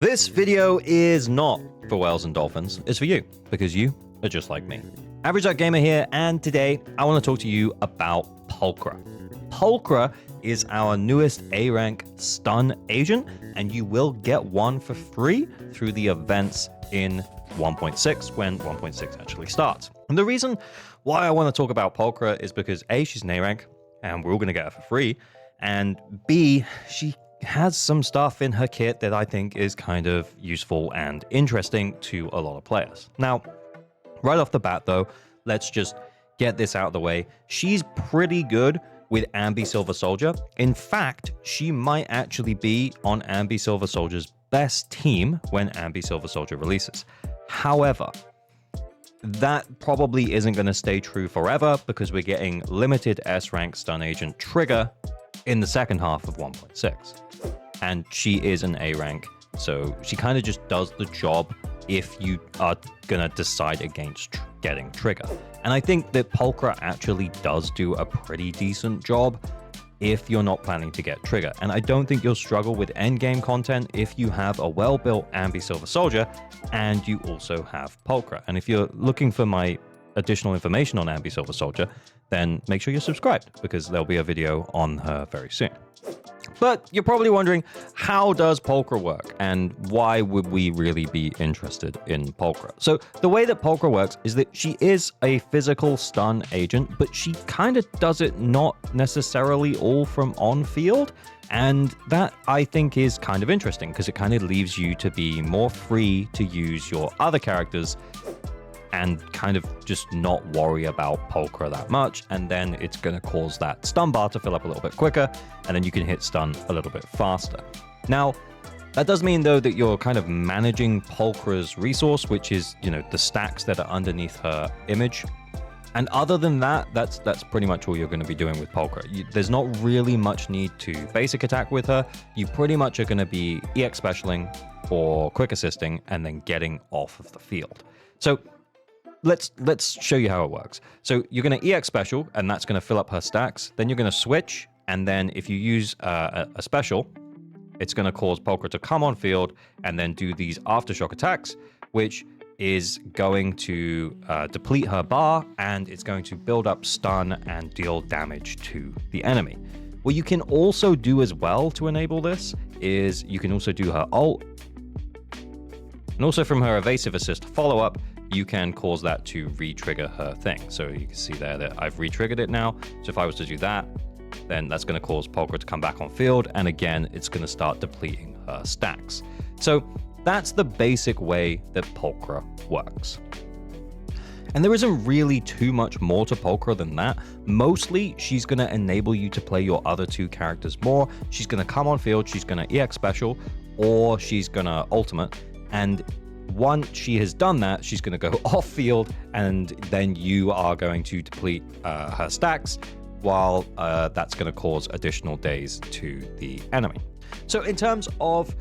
This video is not for whales and dolphins, it's for you, because you are just like me. Average Duck Gamer here, and today I want to talk to you about Pulchra. Pulchra is our newest A-rank stun agent, and you will get one for free through the events in 1.6 when 1.6 actually starts. And the reason why I want to talk about Pulchra is because A, she's an A-rank, and we're all going to get her for free, and B, she has some stuff in her kit that I think is kind of useful and interesting to a lot of players. Now, right off the bat though, let's just get this out of the way. She's pretty good with Anby Silver Soldier. In fact, she might actually be on Anby Silver Soldier's best team when Anby Silver Soldier releases. However, that probably isn't going to stay true forever because we're getting limited S-rank stun agent Trigger in the second half of 1.6. And she is an A-rank, so she kind of just does the job if you are going to decide against getting Trigger. And I think that Pulchra actually does do a pretty decent job if you're not planning to get Trigger. And I don't think you'll struggle with endgame content if you have a well-built Anby Silver Soldier and you also have Pulchra. And if you're looking for my additional information on Anby Silver Soldier, then make sure you're subscribed because there'll be a video on her very soon. But you're probably wondering, how does Pulchra work and why would we really be interested in Pulchra? So the way that Pulchra works is that she is a physical stun agent, but she kind of does it not necessarily all from on field. And that I think is kind of interesting because it kind of leaves you to be more free to use your other characters and kind of just not worry about Pulchra that much, and then it's going to cause that stun bar to fill up a little bit quicker, and then you can hit stun a little bit faster. Now, that does mean, though, that you're kind of managing Pulchra's resource, which is, you know, the stacks that are underneath her image. And other than that, that's pretty much all you're going to be doing with Pulchra. There's not really much need to basic attack with her. You pretty much are going to be EX specialing or quick assisting and then getting off of the field. So let's show you how it works. So you're going to EX special, and that's going to fill up her stacks. Then you're going to switch, and then if you use a special, it's going to cause Pulchra to come on field and then do these aftershock attacks, which is going to deplete her bar, and it's going to build up stun and deal damage to the enemy. What you can also do as well to enable this is you can also do her ult, and also from her evasive assist follow-up, you can cause that to re-trigger her thing. So you can see there that I've re-triggered it now. So if I was to do that, then that's going to cause Pulchra to come back on field. And again, it's going to start depleting her stacks. So that's the basic way that Pulchra works. And there isn't really too much more to Pulchra than that. Mostly, she's going to enable you to play your other two characters more. She's going to come on field, she's going to EX special, or she's going to ultimate. And once she has done that, she's going to go off field, and then you are going to deplete her stacks, while that's going to cause additional days to the enemy. So in terms of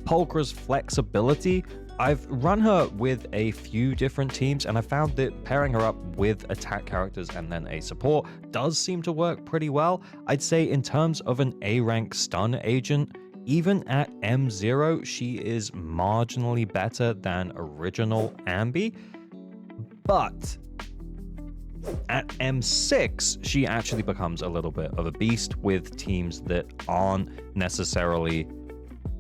Pulchra's flexibility, I've run her with a few different teams, and I found that pairing her up with attack characters and then a support does seem to work pretty well. I'd say in terms of an A-rank stun agent, even at M0, she is marginally better than original Anby, but at M6, she actually becomes a little bit of a beast with teams that aren't necessarily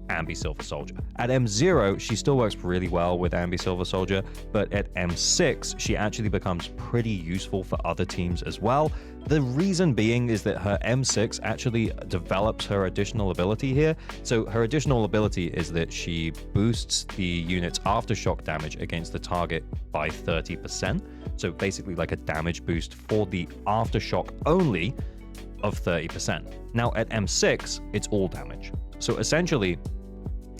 Anby Silver Soldier. At M0, she still works really well with Anby Silver Soldier, but at M6, she actually becomes pretty useful for other teams as well. The reason being is that her M6 actually develops her additional ability here. So her additional ability is that she boosts the unit's aftershock damage against the target by 30%. So basically like a damage boost for the aftershock only of 30%. Now at M6, it's all damage. So essentially,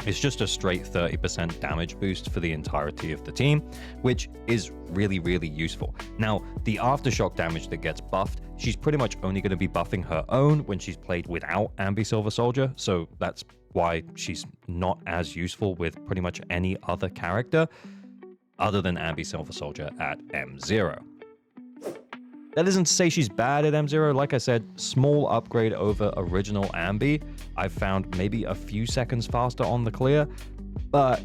it's just a straight 30% damage boost for the entirety of the team, which is really, really useful. Now, the aftershock damage that gets buffed, she's pretty much only going to be buffing her own when she's played without Anby Silver Soldier, so that's why she's not as useful with pretty much any other character other than Anby Silver Soldier at M0. That isn't to say she's bad at M0. Like I said, small upgrade over original Anby. I've found maybe a few seconds faster on the clear, But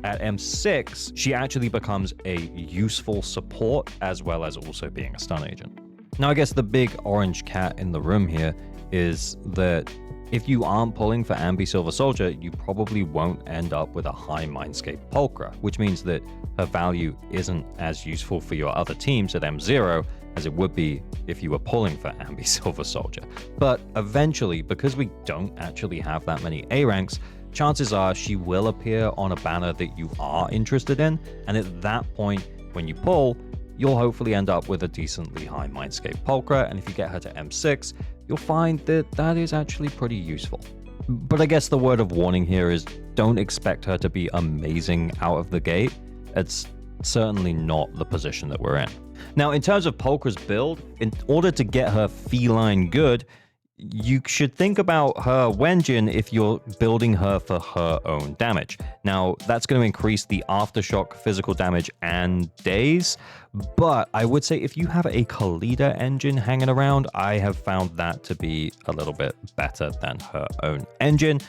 at M6, she actually becomes a useful support as well as also being a stun agent. Now, I guess the big orange cat in the room here is that if you aren't pulling for Anby Silver Soldier, you probably won't end up with a high Mindscape Pulchra, which means that her value isn't as useful for your other teams at M0 as it would be if you were pulling for Anby Silver Soldier. But eventually, because we don't actually have that many A ranks, chances are she will appear on a banner that you are interested in, and at that point, when you pull, you'll hopefully end up with a decently high Mindscape Pulchra, and if you get her to M6, you'll find that that is actually pretty useful. But I guess the word of warning here is don't expect her to be amazing out of the gate. It's certainly not the position that we're in. Now, in terms of Pulchra's build, in order to get her feline good, you should think about her Wenjin if you're building her for her own damage. Now, that's going to increase the aftershock physical damage and days, but I would say if you have a Khalida engine hanging around, I have found that to be a little bit better than her own engine.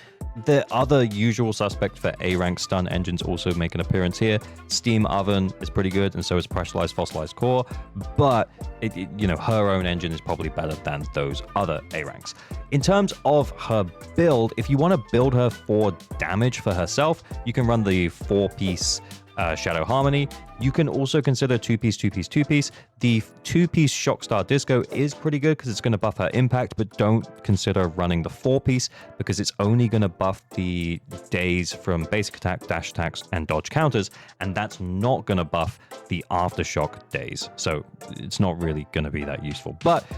The other usual suspect for A-rank stun engines also make an appearance here. Steam Oven is pretty good, and so is Pressurized Fossilized Core, but her own engine is probably better than those other A-ranks. In terms of her build, if you want to build her for damage for herself, you can run the 4-piece Shadow Harmony. You can also consider 2-piece, 2-piece, 2-piece. The 2-piece Shockstar Disco is pretty good because it's going to buff her impact, but don't consider running the 4-piece because it's only going to buff the days from basic attack, dash attacks, and dodge counters, and that's not going to buff the aftershock days. So it's not really going to be that useful. But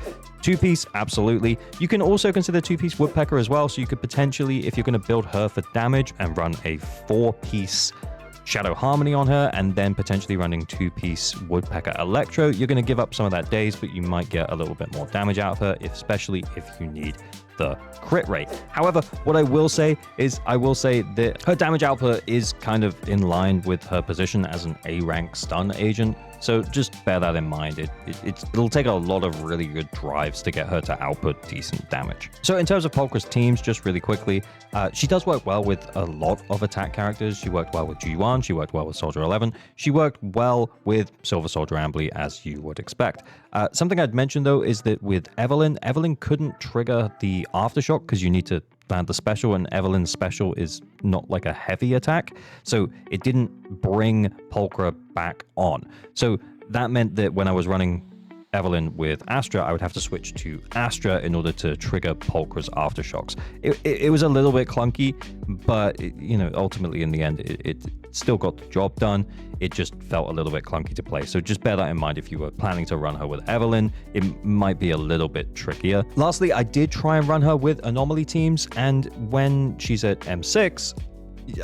2-piece, absolutely. You can also consider 2-piece Woodpecker as well, so you could potentially, if you're going to build her for damage and run a 4-piece Shadow Harmony on her, and then potentially running 2-piece Woodpecker Electro, you're going to give up some of that days, but you might get a little bit more damage out of her, especially if you need the crit rate. However, what I will say that her damage output is kind of in line with her position as an A-rank stun agent, so just bear that in mind. It'll take a lot of really good drives to get her to output decent damage. So in terms of Pulchra's teams, just really quickly, she does work well with a lot of attack characters. She worked well with G1, she worked well with Soldier 11, she worked well with Silver Soldier Anby, as you would expect. Something I'd mention though is that with Evelyn couldn't trigger the aftershock because you need to land the special, and Evelyn's special is not like a heavy attack, so it didn't bring Pulchra back on. So that meant that when I was running Evelyn with Astra, I would have to switch to Astra in order to trigger Pulchra's aftershocks. It was a little bit clunky, but ultimately in the end, it still got the job done. It just felt a little bit clunky to play. So just bear that in mind if you were planning to run her with Evelyn. It might be a little bit trickier. Lastly, I did try and run her with Anomaly teams, and when she's at M6,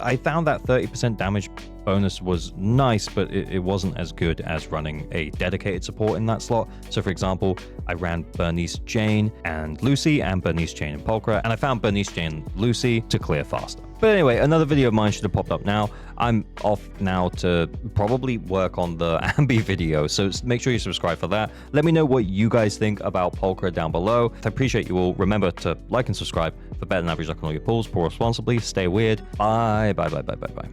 I found that 30% damage bonus was nice, but it wasn't as good as running a dedicated support in that slot. So for example, I ran Bernice Jane and Lucy, and Bernice Jane and Pulchra, and I found Bernice Jane and Lucy to clear faster. But anyway, another video of mine should have popped up now. I'm off now to probably work on the Anby video, so make sure you subscribe for that. Let me know what you guys think about Pulchra down below. I appreciate you all. Remember to like and subscribe for better than average luck on all your pulls. Pull responsibly, stay weird. Bye, bye, bye, bye, bye, bye.